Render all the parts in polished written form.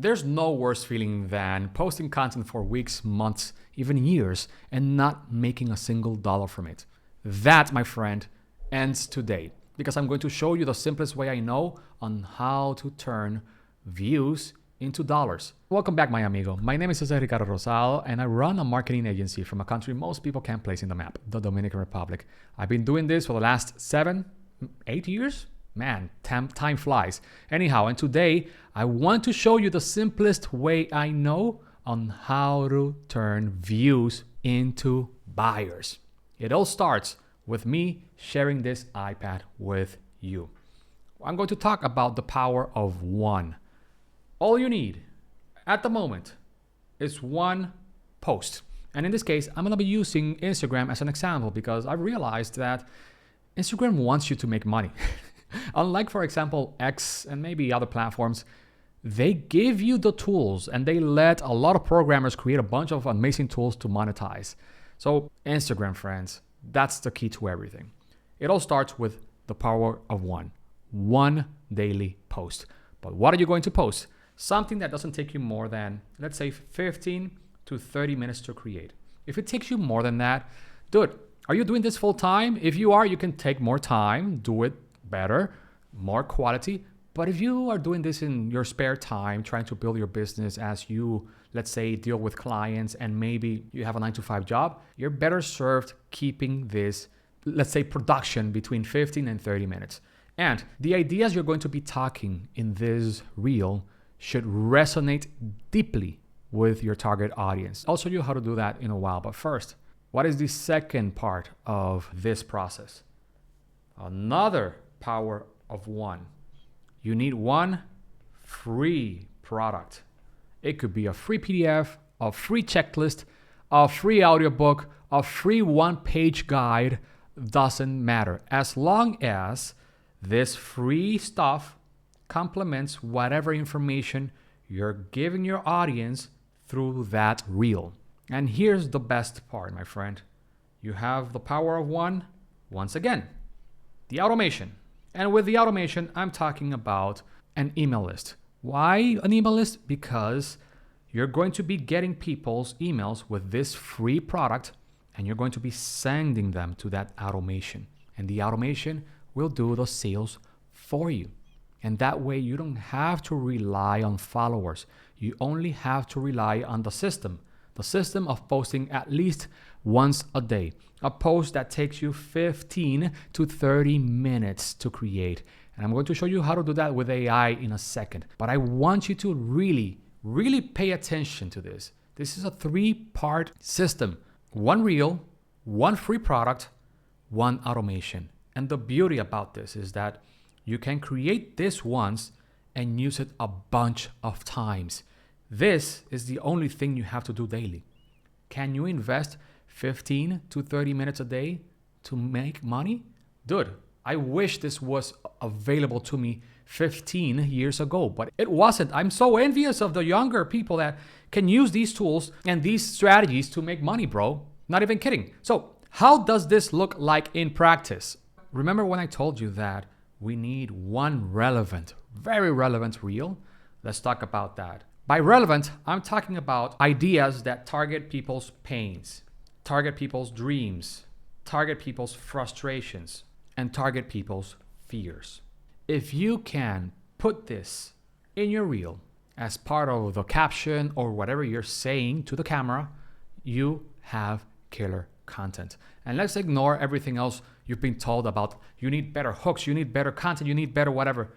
There's no worse feeling than posting content for weeks, months, even years, and not making a single dollar from it. That, my friend, ends today because I'm going to show you the simplest way I know on how to turn views into dollars. Welcome back, my amigo. My name is Cesar Ricardo Rosal, and I run a marketing agency from a country most people can't place in the map, the Dominican Republic. I've been doing this for the last 7, 8 years. Man, time flies. Anyhow, and today I want to show you the simplest way I know on how to turn views into buyers. It all starts with me sharing this iPad with you. I'm going to talk about the power of one. All you need at the moment is one post. And in this case, I'm going to be using Instagram as an example because I realized that Instagram wants you to make money. Unlike, for example, X and maybe other platforms, they give you the tools and they let a lot of programmers create a bunch of amazing tools to monetize. So Instagram, friends, that's the key to everything. It all starts with the power of one daily post. But what are you going to post? Something that doesn't take you more than, let's say, 15 to 30 minutes to create. If it takes you more than that, dude, are you doing this full time? If you are, you can take more time, do it better, more quality. But if you are doing this in your spare time, trying to build your business as you, let's say, deal with clients and maybe you have a 9-to-5 job, you're better served keeping this, let's say, production between 15 and 30 minutes. And the ideas you're going to be talking in this reel should resonate deeply with your target audience. I'll show you how to do that in a while. But first, what is the second part of this process? Another power of one. You need one free product. It could be a free PDF, a free checklist, a free audiobook, a free one-page guide. Doesn't matter. As long as this free stuff complements whatever information you're giving your audience through that reel. And here's the best part, my friend. You have the power of one, once again, the automation. And with the automation, I'm talking about an email list. Why an email list? Because you're going to be getting people's emails with this free product and you're going to be sending them to that automation. And the automation will do the sales for you. And that way you don't have to rely on followers. You only have to rely on the system of posting at least once a day. A post that takes you 15 to 30 minutes to create. And I'm going to show you how to do that with AI in a second. But I want you to really pay attention to this. This is a 3-part system. One reel, one free product, one automation. And the beauty about this is that you can create this once and use it a bunch of times. This is the only thing you have to do daily. Can you invest 15 to 30 minutes a day to make money? Dude, I wish this was available to me 15 years ago, but it wasn't. I'm so envious of the younger people that can use these tools and these strategies to make money, bro. Not even kidding. So how does this look like in practice? Remember when I told you that we need one relevant, very relevant reel? Let's talk about that. By relevant, I'm talking about ideas that target people's pains, target people's dreams, target people's frustrations, and target people's fears. If you can put this in your reel as part of the caption or whatever you're saying to the camera, you have killer content. And let's ignore everything else you've been told about. You need better hooks, you need better content, you need better whatever.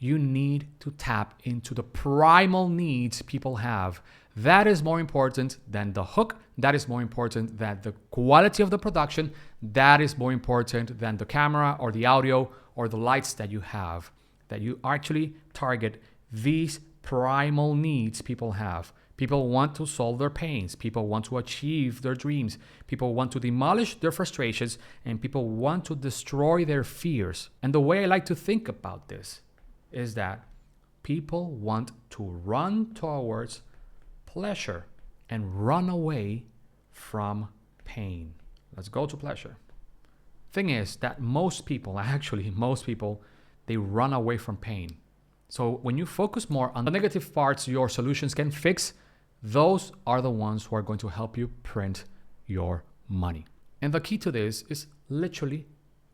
You need to tap into the primal needs people have. That is more important than the hook. That is more important than the quality of the production. That is more important than the camera or the audio or the lights that you have. That you actually target these primal needs people have. People want to solve their pains. People want to achieve their dreams. People want to demolish their frustrations, and people want to destroy their fears. And the way I like to think about this is that people want to run towards pleasure and run away from pain. Let's go to pleasure. Thing is that most people, they run away from pain. So when you focus more on the negative parts your solutions can fix, those are the ones who are going to help you print your money. And the key to this is literally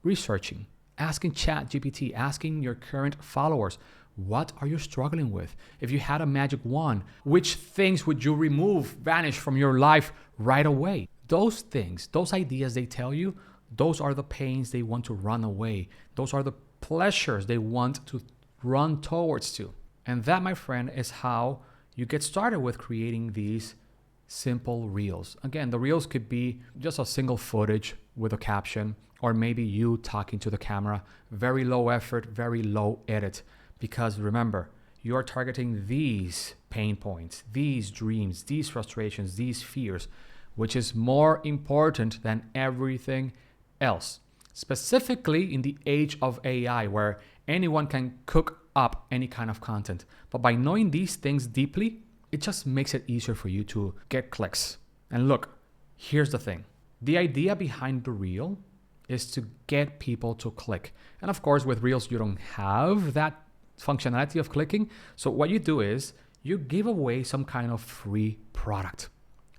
researching, asking ChatGPT, asking your current followers, what are you struggling with? If you had a magic wand, which things would you remove, vanish from your life right away? Those things, those ideas they tell you, those are the pains they want to run away. Those are the pleasures they want to run towards to. And that, my friend, is how you get started with creating these simple reels. Again, the reels could be just a single footage with a caption, or maybe you talking to the camera. Very low effort, very low edit. Because remember, you're targeting these pain points, these dreams, these frustrations, these fears, which is more important than everything else. Specifically in the age of AI, where anyone can cook up any kind of content. But by knowing these things deeply, it just makes it easier for you to get clicks. And look, here's the thing. The idea behind the reel is to get people to click. And of course, with reels, you don't have that functionality of clicking. So what you do is you give away some kind of free product.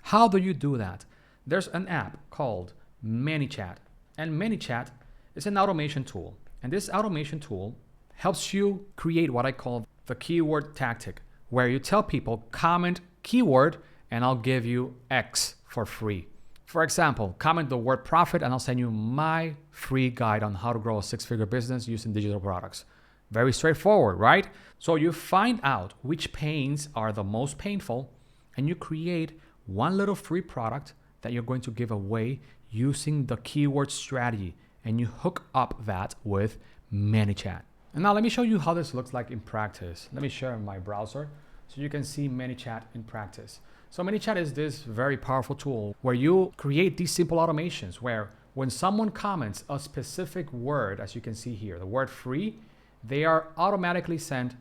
How do you do that? There's an app called ManyChat. And ManyChat is an automation tool. And this automation tool helps you create what I call the keyword tactic, where you tell people, comment keyword, and I'll give you X for free. For example, comment the word profit, and I'll send you my free guide on how to grow a six-figure business using digital products. Very straightforward, right? So you find out which pains are the most painful, and you create one little free product that you're going to give away using the keyword strategy, and you hook up that with ManyChat. And now let me show you how this looks like in practice. Let me share my browser so you can see ManyChat in practice. So ManyChat is this very powerful tool where you create these simple automations where when someone comments a specific word, as you can see here, the word free, they are automatically sent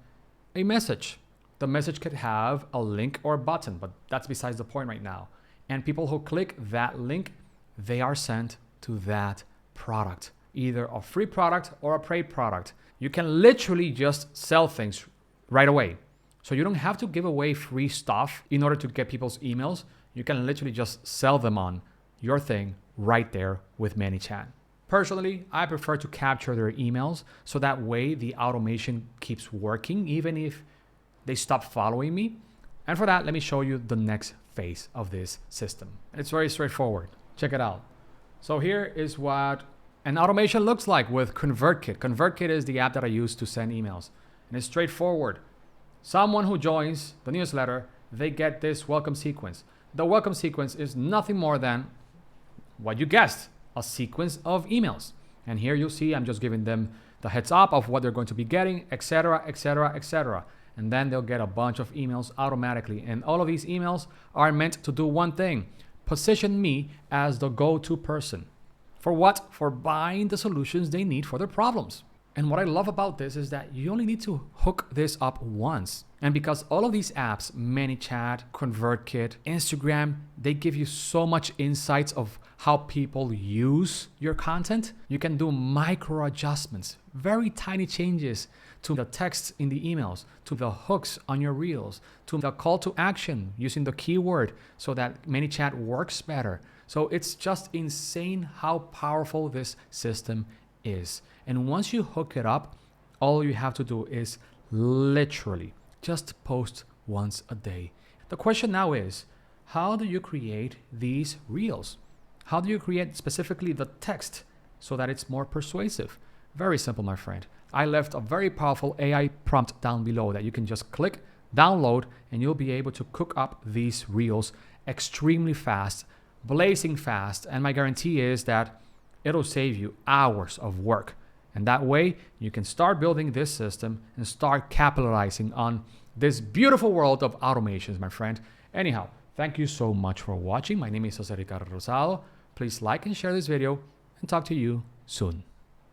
a message. The message could have a link or a button, but that's besides the point right now. And people who click that link, they are sent to that product, either a free product or a paid product. You can literally just sell things right away. So you don't have to give away free stuff in order to get people's emails. You can literally just sell them on your thing right there with ManyChat. Personally, I prefer to capture their emails so that way the automation keeps working even if they stop following me. And for that, let me show you the next phase of this system. It's very straightforward. Check it out. So here is what an automation looks like with ConvertKit. ConvertKit is the app that I use to send emails. And it's straightforward. Someone who joins the newsletter, they get this welcome sequence. The welcome sequence is nothing more than what you guessed, a sequence of emails. And here you'll see I'm just giving them the heads up of what they're going to be getting, etc., etc., etc. And then they'll get a bunch of emails automatically. And all of these emails are meant to do one thing: position me as the go-to person. For what? For buying the solutions they need for their problems. And what I love about this is that you only need to hook this up once. And because all of these apps, ManyChat, ConvertKit, Instagram, they give you so much insights of how people use your content. You can do micro adjustments, very tiny changes to the text in the emails, to the hooks on your reels, to the call to action using the keyword so that ManyChat works better. So it's just insane how powerful this system is. And once you hook it up, all you have to do is literally just post once a day. The question now is, how do you create these reels? How do you create specifically the text so that it's more persuasive? Very simple, my friend. I left a very powerful AI prompt down below that you can just click, download, and you'll be able to cook up these reels extremely fast, blazing fast. And my guarantee is that it'll save you hours of work. And that way you can start building this system and start capitalizing on this beautiful world of automations, my friend. Anyhow, thank you so much for watching. My name is Jose Ricardo Rosado. Please like and share this video and talk to you soon.